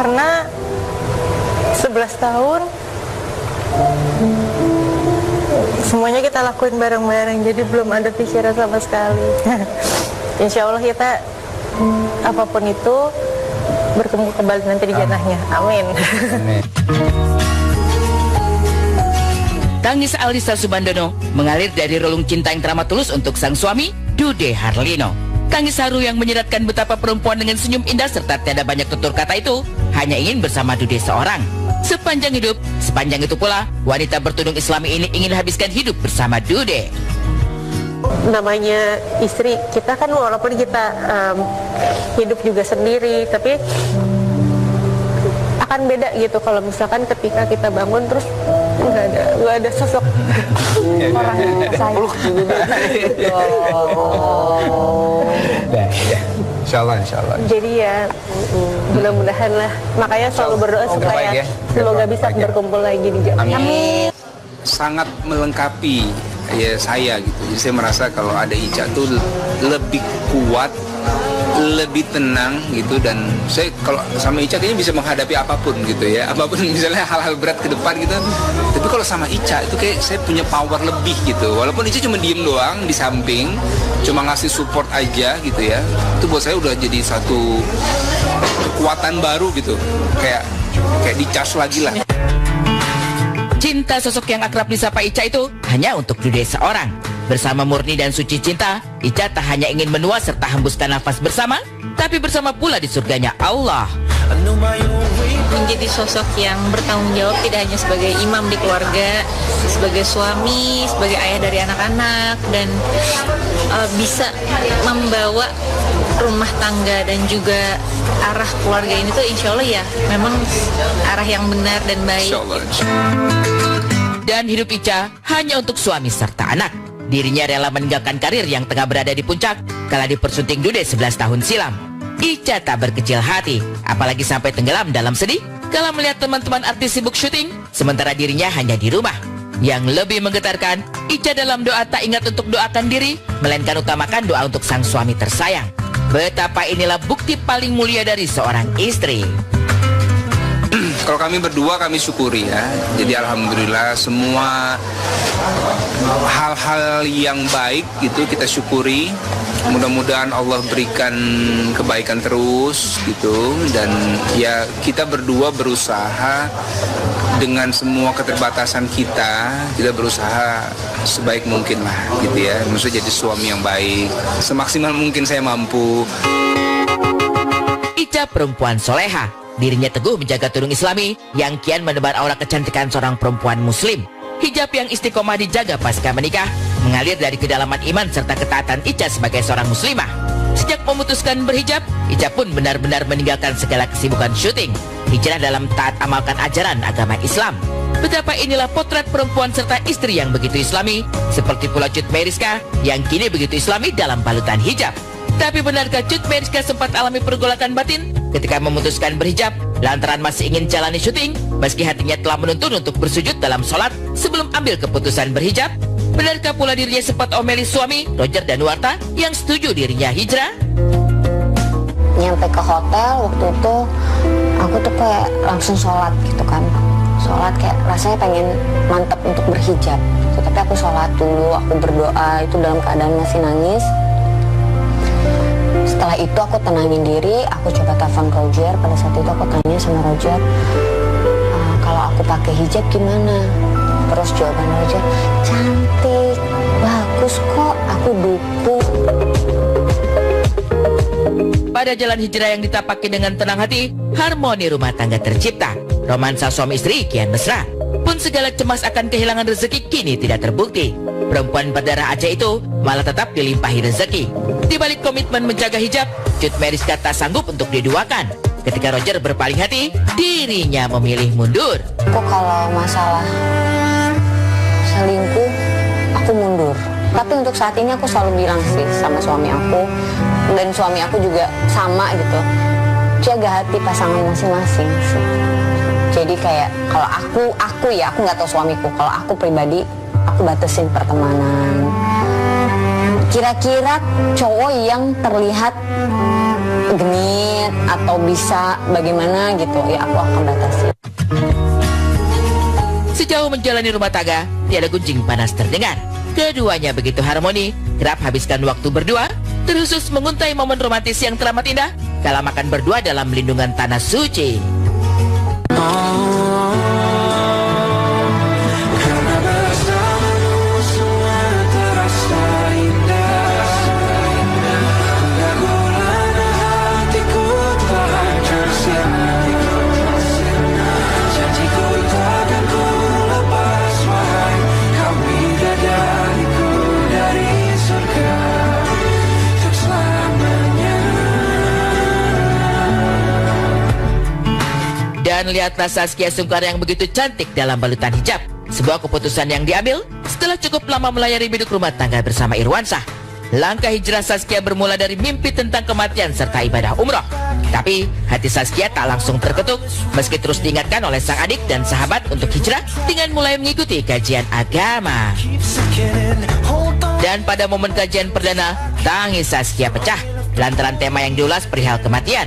Karena 11 tahun semuanya kita lakuin bareng-bareng, jadi belum ada pikiran sama sekali. Insya Allah kita apapun itu bertemu kembali nanti di jannahnya. Amin. Tangis Alisa Subandono mengalir dari relung cinta yang teramat tulus untuk sang suami, Dude Harlino. Tangis haru yang menyeratkan betapa perempuan dengan senyum indah serta tiada banyak tutur kata itu hanya ingin bersama Dude seorang. Sepanjang hidup, sepanjang itu pula, wanita bertudung Islami ini ingin habiskan hidup bersama Dude. Namanya istri, kita kan walaupun kita hidup juga sendiri, tapi akan beda gitu kalau misalkan ketika kita bangun terus nggak ada sosok orang yang sayang. Insya Allah. Jadi ya mudah-mudahan lah, makanya selalu berdoa supaya semoga bisa berkumpul lagi di jannah. Amin. Sangat melengkapi ya saya gitu. Jadi saya merasa kalau ada Ica tuh lebih kuat, lebih tenang gitu, dan saya kalau sama Ica kayaknya bisa menghadapi apapun gitu ya, apapun misalnya hal-hal berat ke depan gitu. Tapi kalau sama Ica itu kayak saya punya power lebih gitu, walaupun Ica cuma diem doang di samping, cuma ngasih support aja gitu ya, itu buat saya udah jadi satu kekuatan baru gitu, kayak dicas lagi lah. Cinta sosok yang akrab disapa Ica itu hanya untuk Dude seorang. Bersama murni dan suci cinta, Ica tak hanya ingin menua serta hembuskan nafas bersama, tapi bersama pula di surganya Allah. Menjadi sosok yang bertanggung jawab tidak hanya sebagai imam di keluarga, sebagai suami, sebagai ayah dari anak-anak, dan bisa membawa rumah tangga dan juga arah keluarga ini tuh insya Allah ya memang arah yang benar dan baik. Dan hidup Ica hanya untuk suami serta anak. Dirinya rela meninggalkan karir yang tengah berada di puncak kala dipersunting Dude 11 tahun silam. Ica tak berkecil hati, apalagi sampai tenggelam dalam sedih kala melihat teman-teman artis sibuk syuting, sementara dirinya hanya di rumah. Yang lebih menggetarkan, Ica dalam doa tak ingat untuk doakan diri, melainkan utamakan doa untuk sang suami tersayang. Betapa inilah bukti paling mulia dari seorang istri. Kalau kami berdua kami syukuri ya. Jadi alhamdulillah semua hal-hal yang baik itu kita syukuri. Mudah-mudahan Allah berikan kebaikan terus gitu, dan ya kita berdua berusaha dengan semua keterbatasan kita berusaha sebaik mungkin lah gitu ya. Maksudnya jadi suami yang baik, semaksimal mungkin saya mampu. Ica perempuan soleha, dirinya teguh menjaga tudung Islami yang kian menebar aura kecantikan seorang perempuan muslim. Hijab yang istiqomah dijaga pasca menikah mengalir dari kedalaman iman serta ketaatan Ica sebagai seorang muslimah. Sejak memutuskan berhijab, Ica pun benar-benar meninggalkan segala kesibukan syuting, hijrah dalam taat amalkan ajaran agama Islam. Betapa inilah potret perempuan serta istri yang begitu islami, seperti pula Cut Meyriska yang kini begitu islami dalam balutan hijab. Tapi benarkah Cut Meyriska sempat alami pergolakan batin ketika memutuskan berhijab lantaran masih ingin jalani syuting meski hatinya telah menuntun untuk bersujud dalam sholat sebelum ambil keputusan berhijab? Benarkah pula dirinya sempat omeli suami Roger Danuarta yang setuju dirinya hijrah? Nyampe ke hotel waktu itu aku tuh kayak langsung sholat gitu kan, sholat kayak rasanya pengen mantap untuk berhijab gitu. Tapi aku sholat dulu, aku berdoa itu dalam keadaan masih nangis. Setelah itu aku tenangin diri, aku coba telepon Roger. Pada saat itu aku tanya sama Roger, kalau aku pakai hijab gimana? Terus jawaban Roger, cantik, bagus kok, aku dukung. Pada jalan hijrah yang ditapaki dengan tenang hati, harmoni rumah tangga tercipta. Romansa suami istri kian mesra. Pun segala cemas akan kehilangan rezeki kini tidak terbukti. Perempuan berdarah Aceh itu malah tetap dilimpahi rezeki. Di balik komitmen menjaga hijab, Cut Meyriska tak sanggup untuk diduakan. Ketika Roger berpaling hati, dirinya memilih mundur. Aku kalau masalah selingkuh, aku mundur. Tapi untuk saat ini aku selalu bilang sih sama suami aku, dan suami aku juga sama gitu, jaga hati pasangan masing-masing sih. Jadi kayak kalau aku ya, aku nggak tahu suamiku. Kalau aku pribadi, aku batasin pertemanan. Kira-kira cowok yang terlihat genit atau bisa bagaimana gitu, ya aku akan batasi. Sejauh menjalani rumah tangga, tiada gunjing panas terdengar. Keduanya begitu harmoni, kerap habiskan waktu berdua, terkhusus menguntai momen romantis yang teramat indah kala makan berdua dalam lindungan tanah suci. Dan lihatlah Saskia Sungkar yang begitu cantik dalam balutan hijab. Sebuah keputusan yang diambil setelah cukup lama melayari biduk rumah tangga bersama Irwansyah. Langkah hijrah Saskia bermula dari mimpi tentang kematian serta ibadah umroh. Tapi hati Saskia tak langsung terketuk meski terus diingatkan oleh sang adik dan sahabat untuk hijrah dengan mulai mengikuti kajian agama. Dan pada momen kajian perdana, tangis Saskia pecah lantaran tema yang diulas perihal kematian.